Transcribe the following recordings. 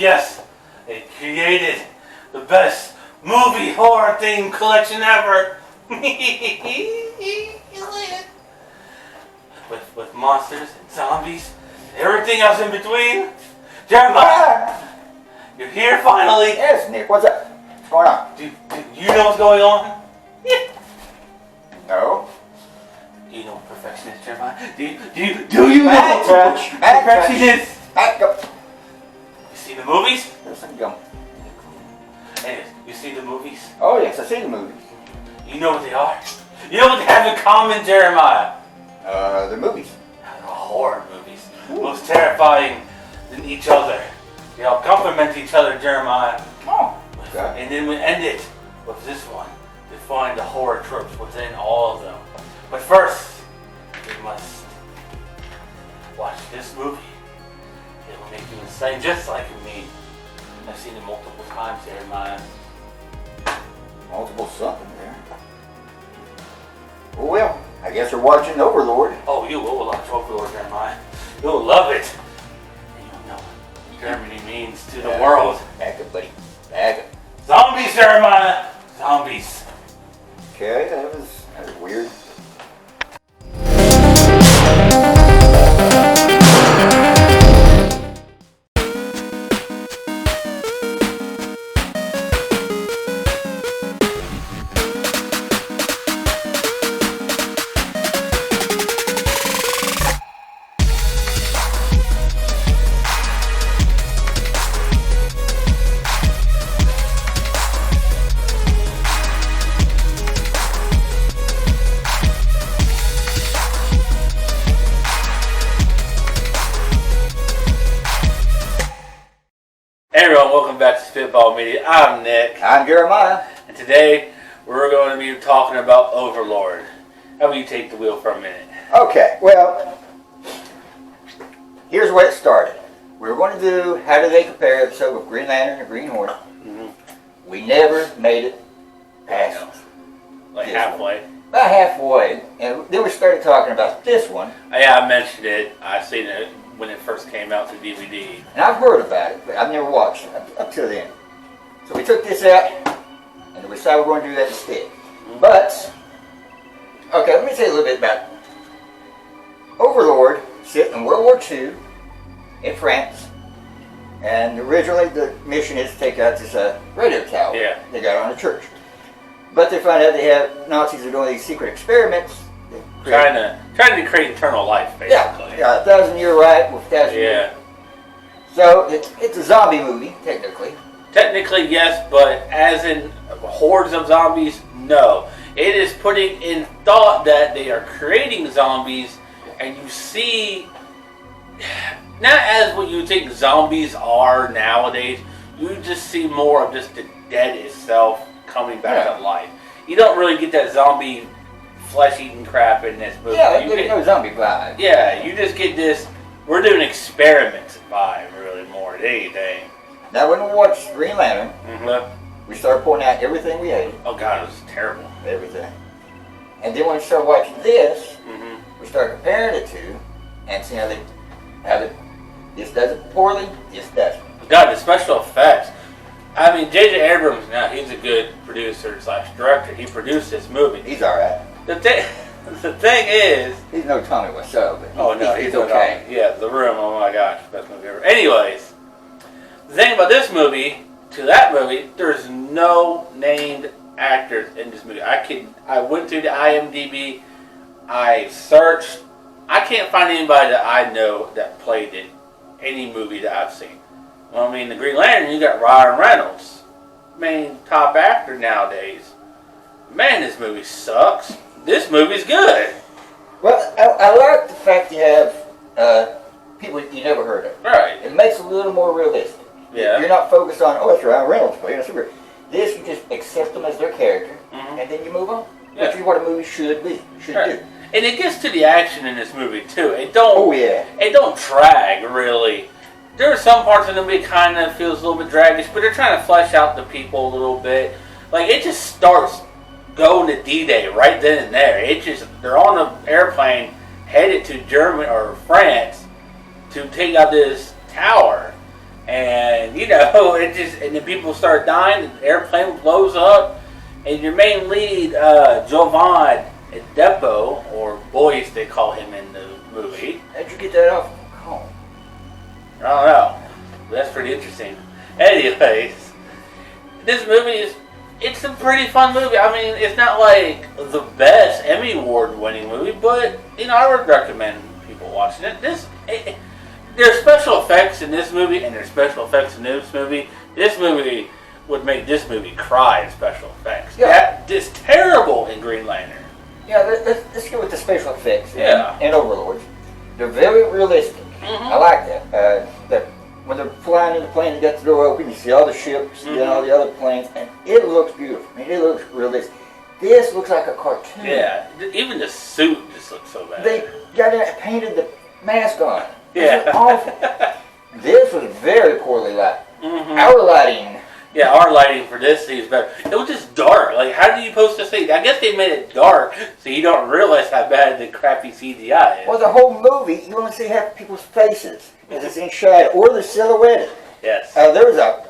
Yes, they created the best movie horror theme collection ever. with monsters and zombies and everything else in between. Jeremiah, you're here finally. Yes, Nick. What's up? What's going on? Do you know what's going on? No. Do you know what perfection is, Jeremiah? Do you know what perfection is? Back up. You see the movies? There's some gum. Anyways, you see the movies? Oh yes, I see the movies. You know what they are? You know what they have in common, Jeremiah? The movies. They're horror movies. Most terrifying than each other. They all complement each other, Jeremiah. Oh. Okay. And then we end it with this one. To find the horror tropes within all of them. But first, we must watch this movie. It will make you insane just like me. I've seen it multiple times, Jeremiah. Multiple something there. Well, I guess we're watching Overlord. Oh, you will watch Overlord, Jeremiah. You'll love it. And you'll know what Germany means to the world. Back up, buddy. Back up. Zombies, Jeremiah. Zombies. Okay, that was weird. Hey everyone, welcome back to Spitball Media. I'm Nick. I'm Jeremiah. And today we're going to be talking about Overlord. How about you take the wheel for a minute? Okay, well, here's where it started. We were going to do how do they compare episode with Green Lantern and Green Hornet. Mm-hmm. We never made it past like halfway. About halfway. And then we started talking about this one. Yeah, I mentioned it. I seen it when it first came out to DVD. And I've heard about it, but I've never watched it up till then. So we took this out, and we decided we're going to do that instead. Mm-hmm. But, okay, let me tell you a little bit about Overlord. Set in World War II in France. And originally the mission is to take out this radio tower they got on a church. But they find out Nazis are doing these secret experiments. Trying to create eternal life, basically. Yeah, 1,000-year right with 1,000 years. So it's a zombie movie, technically. Technically, yes, but as in hordes of zombies, no. It is putting in thought that they are creating zombies, and you see, not as what you think zombies are nowadays, you just see more of just the dead itself coming back to life. You don't really get that zombie flesh-eating crap in this movie. Yeah, there's no zombie vibe. Yeah, you just get this, we're doing experiments vibe, really, more than anything. Now, when we watched Green Lantern, we started pointing out everything we hated. Oh, God, it was terrible. Everything. And then when we started watching this, we started comparing the two and seeing how this does it poorly, this doesn't. God, the special effects. I mean, J.J. Abrams, now, he's a good producer / director. He produced this movie. He's all right. The thing is... He's no Tommy Wiseau, but he's okay. Yeah, The Room, oh my gosh, best movie ever. Anyways, the thing about this movie, to that movie, there's no named actors in this movie. I went through the IMDb, I searched, I can't find anybody that I know that played in any movie that I've seen. Well, I mean, the Green Lantern, you got Ryan Reynolds, main top actor nowadays. Man, this movie sucks. This movie's good. Well, I like the fact you have people you never heard of. Right. It makes it a little more realistic. Yeah. You're not focused on, oh, it's Ryan Reynolds playing a super. This, you just accept them as their character, and then you move on. Yeah. Which is what a movie should be, do. And it gets to the action in this movie, too. It don't drag, really. There are some parts of the movie kind of feels a little bit draggish, but they're trying to flesh out the people a little bit. Like, it just starts going to D-Day right then and there. They're on an airplane headed to Germany or France to take out this tower. And you know, and then people start dying. The airplane blows up, and your main lead, Jovan Adepo, or Boyce, they call him in the movie. How'd you get that off home? I don't know. That's pretty interesting. Anyways, this movie it's a pretty fun movie. I mean, it's not like the best Emmy Award winning movie, but you know, I would recommend people watching it. There's special effects in this movie, and there's special effects in this movie. This movie would make this movie cry in special effects. Yeah. It's terrible in Green Lantern. Yeah, let's go with the special effects. Yeah. And Overlord. They're very realistic. Mm-hmm. I like that. That when they're flying in the plane, you got the door open, you see all the ships and all the other planes, and it looks beautiful. I mean, it looks realistic. This looks like a cartoon. Yeah, even the suit just looks so bad. They got it, painted the mask on. Yeah. This was awful. This was very poorly lit. Mm-hmm. Our lighting. Yeah, our lighting for this scene is better. It was just dark. Like, how do you supposed to see? I guess they made it dark so you don't realize how bad the crappy CGI is. Well, the whole movie, you only see half people's faces. Because it's in shadow, or they're silhouetted. Yes. There was a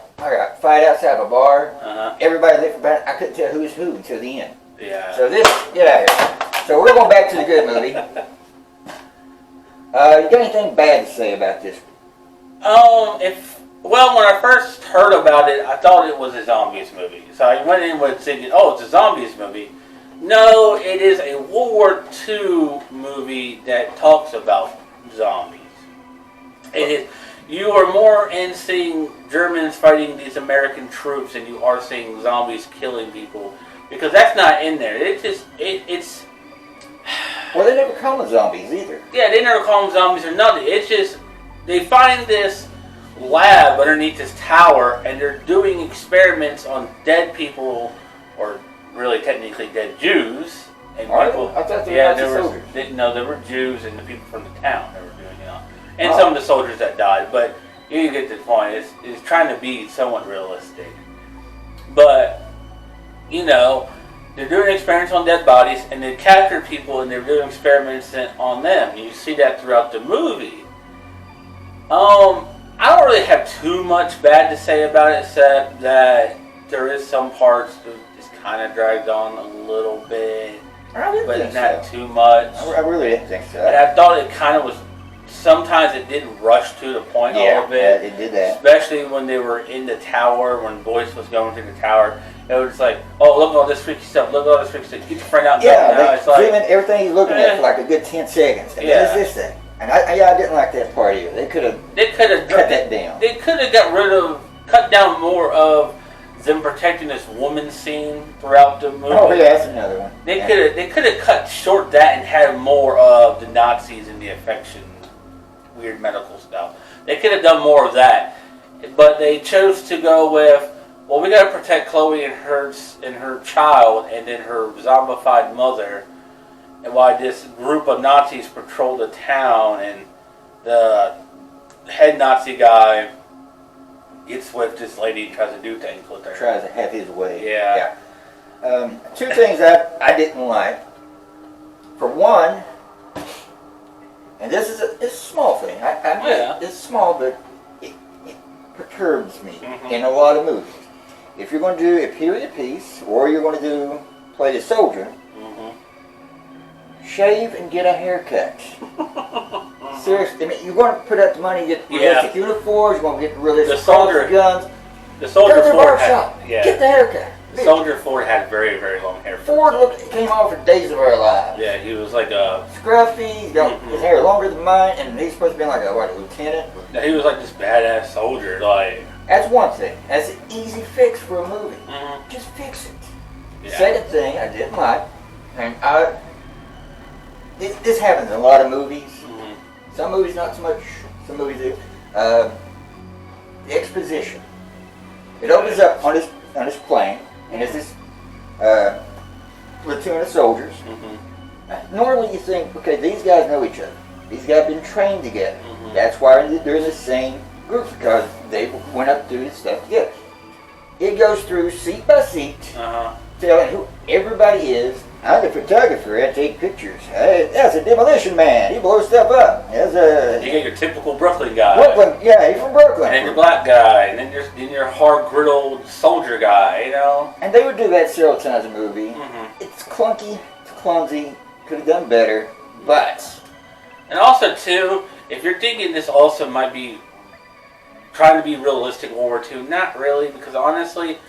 fight outside of a bar. Uh-huh. Everybody left for back. I couldn't tell who was who until the end. Yeah. So get out of here. So we're going back to the good movie. You got anything bad to say about this? Well, when I first heard about it, I thought it was a zombies movie. So I went in with thinking, oh, it's a zombies movie. No, it is a World War II movie that talks about zombies. It is. You are more in seeing Germans fighting these American troops than you are seeing zombies killing people, because that's not in there. It's. Well, they never call them zombies either. Yeah, they never call them zombies or nothing. It's just they find this lab underneath this tower, and they're doing experiments on dead people, or really technically dead Jews. And people. I thought they were soldiers. There were Jews and the people from the town that were doing it. And some of the soldiers that died, but you get the point. It's trying to be somewhat realistic. But, you know, they're doing experiments on dead bodies, and they capture people, and they're doing experiments on them. You see that throughout the movie. I don't really have too much bad to say about it, except that there is some parts that just kind of dragged on a little bit, but not too much. I really didn't think so. And I thought it kind of was. Sometimes it did rush to the point a little bit. Yeah, it did that. Especially when they were in the tower, when Boyce was going through the tower. It was like, oh, look at all this freaky stuff. Look at all this freaky stuff. Get your friend out. Yeah, it's zoom in everything he's looking at for like a good 10 seconds. And yeah. What is this thing? And I didn't like that part either. They could have cut that down. They could have cut down more of them protecting this woman scene throughout the movie. Oh yeah, that's another one. They could have cut short that and had more of the Nazis and the affection. Weird medical stuff. They could have done more of that, but they chose to go with, well, we got to protect Chloe and her child, and then her zombified mother, and while this group of Nazis patrol the town, and the head Nazi guy gets with this lady and tries to do things with her. Tries to have his way. Yeah. Two things that I didn't like. For one. And this is a small thing. It's small, but it perturbs me in a lot of movies. If you're going to do a period piece, or you're going to play the soldier, shave and get a haircut. Seriously, I mean, you're going to put out the money, get realistic uniforms, you're going to get realistic guns. The soldier Ford get the haircut. Soldier Ford had very, very long hair. Ford came off for Days of Our Lives. Yeah, he was like a scruffy. He's got his hair longer than mine, and he's supposed to be like a lieutenant. No, he was like this badass soldier. Like, that's one thing. That's an easy fix for a movie. Just fix it. Yeah. Second thing I didn't like, and this happens in a lot of movies. Some movies not so much. Some movies do. The exposition. It opens up on this plane. And it's this platoon of soldiers. Normally you think, okay, these guys know each other. These guys have been trained together. That's why they're in the same group, because they went up through this stuff together. It goes through seat by seat, telling who everybody is, I'm the photographer. I take pictures. Hey, that's a demolition man. He blows stuff up. That's a. You get your typical Brooklyn guy. Brooklyn, yeah, he's from Brooklyn. And then your black guy, and then your hard griddled soldier guy. You know. And they would do that several times in the movie. Mm-hmm. It's clunky. It's clumsy. Could have done better, but. And also too, if you're thinking this also might be trying to be realistic World War II, not really, because honestly.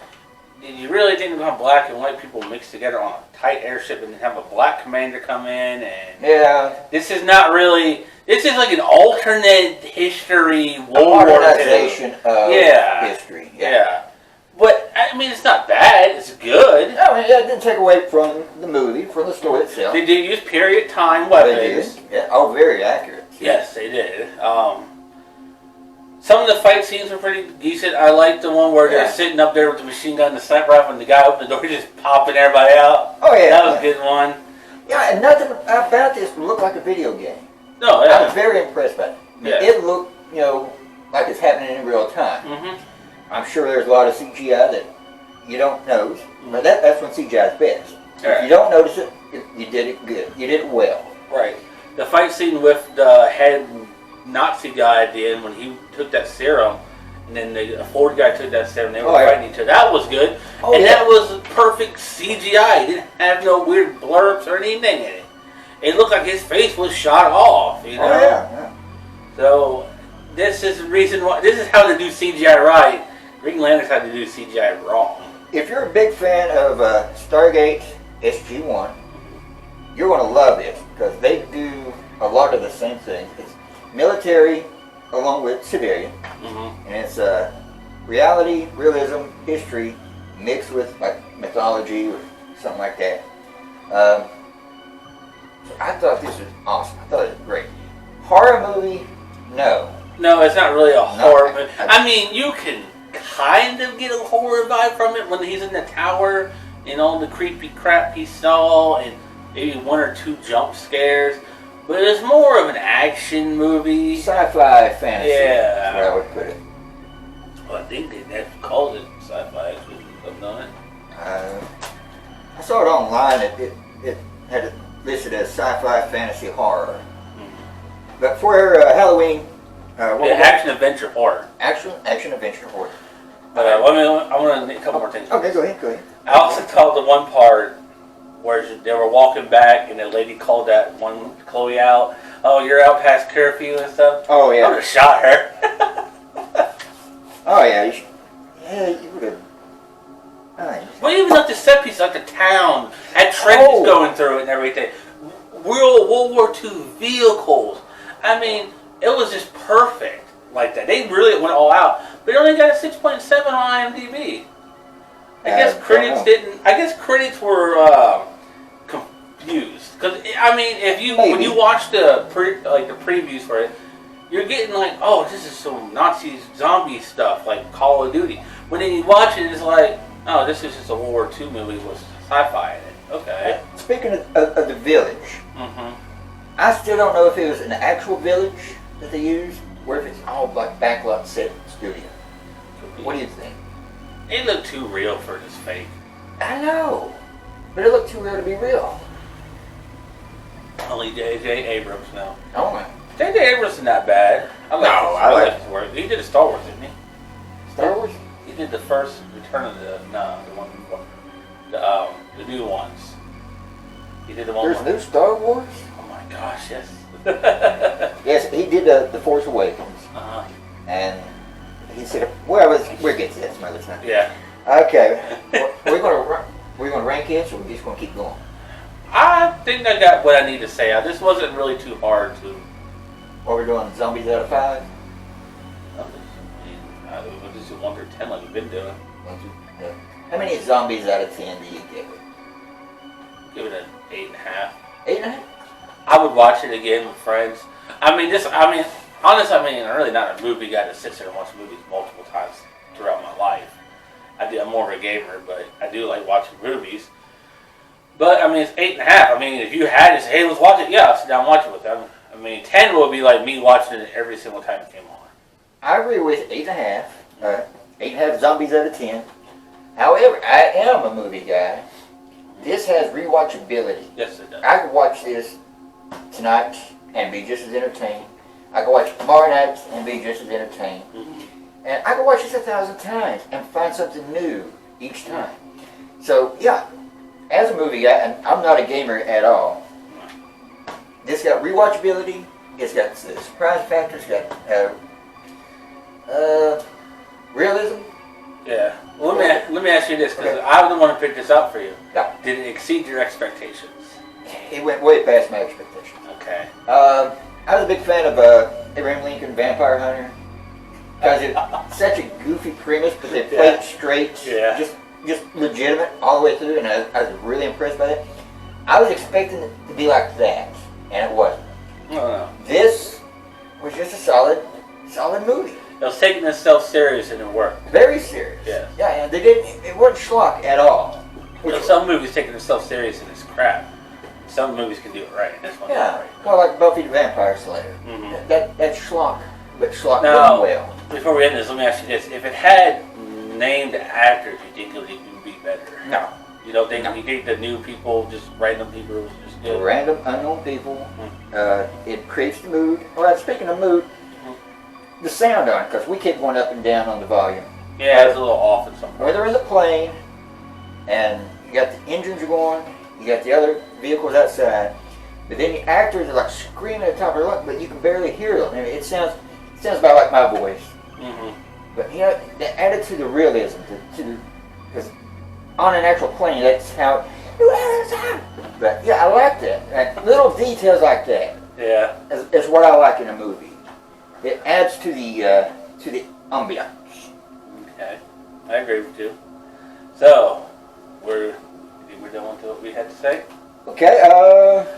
Did you really think about black and white people mixed together on a tight airship and then have a black commander come in? And yeah, this is not really. This is like an alternate history World War modernization of history. Yeah, but I mean it's not bad. It's good. I mean, it didn't take away from the movie, from the story itself. They did use period time weapons. They did. Yeah. Oh, very accurate. Yes, they did. Some of the fight scenes were pretty decent. I liked the one where they're sitting up there with the machine gun and the sniper rifle and the guy opened the door just popping everybody out. Oh, yeah. That was a good one. Yeah, and nothing about this looked like a video game. No, yeah. I was very impressed by it. Yeah. It looked, like it's happening in real time. Mm-hmm. I'm sure there's a lot of CGI that you don't notice, but that's when CGI is best. Right. If you don't notice it, you did it good. You did it well. Right. The fight scene with the head Nazi guy at the end when he took that serum, and then the Ford guy took that serum, they were fighting each other. That was good. That was perfect CGI. It didn't have no weird blurbs or anything in it. It looked like his face was shot off, you know? Oh, yeah. So, this is the reason why, this is how to do CGI right. Green Lantern's how to do CGI wrong. If you're a big fan of Stargate SG-1, you're going to love this, because they do a lot of the same things. It's military along with civilian, and it's reality, realism, history mixed with like mythology or something like that. So I thought this was awesome. I thought it was great. Horror movie? No. No, it's not really a horror movie. I mean, you can kind of get a horror vibe from it when he's in the tower and all the creepy crap he saw and maybe one or two jump scares. But it's more of an action movie. Sci-fi fantasy. Yeah. That's where I would put it. Well, I think they called it sci-fi, actually. I've done it. I saw it online. It had it listed as sci-fi fantasy horror. Mm-hmm. But for Halloween... action-adventure horror. Action-adventure horror. I want to a couple more things. Okay, go ahead. I also told the one part where they were walking back and the lady called that one Chloe out. Oh, you're out past curfew and stuff. Oh, yeah. I would have shot her. Oh, yeah. You would have. Well, even like the set piece, like the town, had trenches going through it and everything. Real World War II vehicles. I mean, it was just perfect like that. They really went all out. But it only got a 6.7 on IMDb. I guess critics didn't. I guess critics were confused because I mean, when you watch the previews for it, you're getting like, oh, this is some Nazi zombie stuff like Call of Duty. When then you watch it, it's like, oh, this is just a World War II movie with sci-fi in it. Okay. Speaking of the village, I still don't know if it was an actual village that they used or if it's all like backlot set studio. What do you think? It looked too real for this fake. I know, but it looked too real to be real. Only J.J. Abrams now. Oh my. J.J. Abrams is not bad. I like his work. He did a Star Wars, didn't he? Star Wars? He did the first Return of the one before. The new ones. He did the one. There's new Star Wars? Oh my gosh, yes. Yes, he did the Force Awakens. And he said, well, we'll get to that some other time. Yeah. Okay. We're gonna rank it, or we're just gonna keep going? I think I got what I need to say. This wasn't really too hard to. What we're doing, zombies out of 5? We'll just do 1 through 10 like we've been doing. How many zombies out of 10 do you give it? Give it an 8.5. 8.5? I would watch it again with friends. Honestly, I'm really not a movie guy that sits there and watches movies multiple times throughout my life. I'm more of a gamer, but I do like watching movies. But, it's 8.5. If you had to say, hey, let's watch it, yeah, I'll sit down and watch it with them. 10 would be like me watching it every single time it came on. I agree with 8.5. 8.5 zombies out of 10. However, I am a movie guy, This has rewatchability. Yes, it does. I could watch this tonight and be just as entertained. I could watch it tomorrow night and be just as entertained. And I could watch this 1,000 times and find something new each time. So, yeah, as a movie guy, and I'm not a gamer at all, this got rewatchability, it's got the surprise factor, it's got realism. Yeah. Well, let me ask you this, because I was the one who picked this up for you. Yeah. Did it exceed your expectations? It went way past my expectations. Okay. I was a big fan of Abraham Lincoln Vampire Hunter. Because it's such a goofy premise, but they played it straight. Yeah. Just legitimate all the way through, and I was really impressed by that. I was expecting it to be like that, and it wasn't. No. This was just a solid movie. It was taking itself serious and it worked. Very serious. Yeah. Yeah, and they didn't. It wasn't schlock at all. Some movies taking themselves serious and it's crap. Some movies can do it right. This one did it right. Well, like Buffy the Vampire Slayer. Mm-hmm. That's schlock, but schlock Now, done well. Before we end this, let me ask you this: if it had named actors, you think it would be better? No. You don't think? You think the new people, just random people, was just good? Random unknown people. It creates the mood. Well, speaking of mood, the sound on it, because we keep going up and down on the volume. Yeah, it's a little off in some parts. Whether in the plane, and you got the engines going, you got the other vehicles outside, but then the actors are like screaming at the top of their lungs, but you can barely hear them. I mean, it sounds about like my voice. But you know, they added to the realism, because on an actual plane, that's how. But yeah, I like that. And little details like that. Yeah. Is what I like in a movie. It adds to the ambiance. Okay, I agree with you. So, we're done with what we had to say. Okay.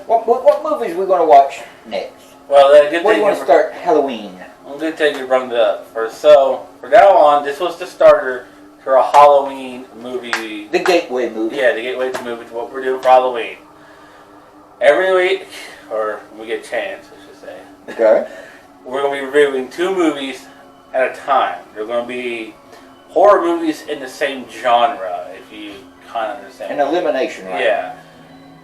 What movies are we going to watch next? Well, good Where do thing you want to start? Halloween. I'm going to take you brought it up first. So, from now on, this was the starter for a Halloween movie. The gateway movie. Yeah, the gateway to movie to what we're doing for Halloween. Every week, or when we get a chance, I should say. Okay. We're going to be reviewing 2 movies at a time. They're going to be horror movies in the same genre, if you kind of understand. An elimination, right? Yeah.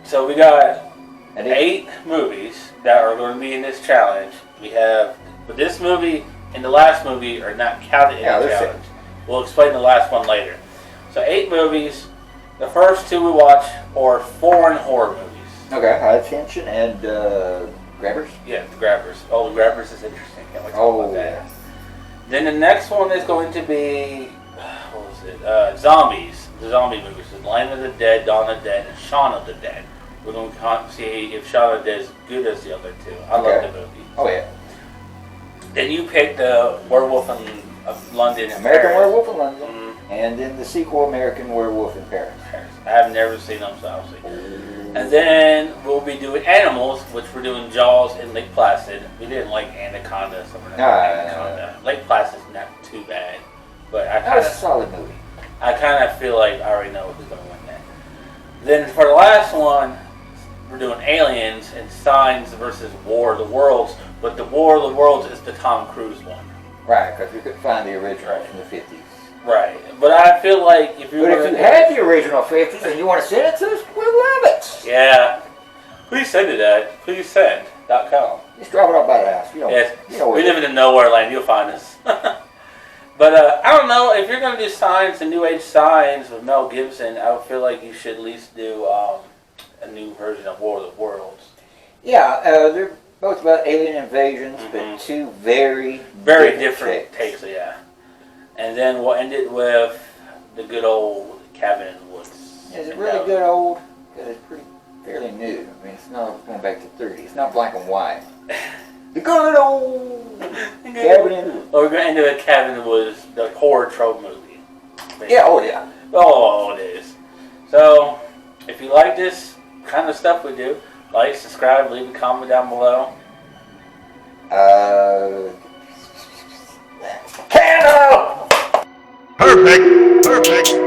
So we got 8 movies that are going to be in this challenge. We have, but this movie and the last movie are not counted in the challenge. We'll explain the last one later. So 8 movies. The first 2 we watch are foreign horror movies. Okay, High Tension and Grabbers? Yeah, the Grabbers. Oh, the Grabbers is interesting. Can't wait to talk about that. Then the next one is going to be, what was it? Zombies. The zombie movies. The Land of the Dead, Dawn of the Dead, and Shaun of the Dead. We're going to see if Shaun of the Dead is good as the other 2. I love the movie. Oh, yeah. Then you picked the Werewolf of London and American Paris. Werewolf in London. And then the sequel, American Werewolf in Paris. I have never seen them, so I'll see. And then we'll be doing animals, which we're doing Jaws and Lake Placid. We didn't like Anaconda, so we're not doing Anaconda. Lake Placid's not too bad, but That's a solid movie. I kind of feel like I already know who's going to win that. Then for the last one, we're doing Aliens and Signs versus War of the Worlds, but the War of the Worlds is the Tom Cruise one. Right, because we couldn't find the original from the 50s. Right, but I feel like if you had the original 50s and you want to send it to us, we love it. Yeah. Please send it at pleasesend.com. Just drop it off by the house. Yes. We live in the nowhere land. You'll find us. But I don't know. If you're going to do Signs, the New Age Signs with Mel Gibson, I would feel like you should at least do a new version of War of the Worlds. Yeah, they're both about alien invasions, but 2 very different takes. Yeah. And then we'll end it with the good old Cabin in the Woods. Is it really good old? Because it's fairly new. I mean, it's not going back to 30. It's not black and white. The good old Cabin in the Woods. We're going to end it with Cabin in the Woods, the horror trope movie. Basically. Yeah, oh yeah. Oh, it is. So, if you like this kind of stuff we do, like, subscribe, leave a comment down below. Candle! Perfect.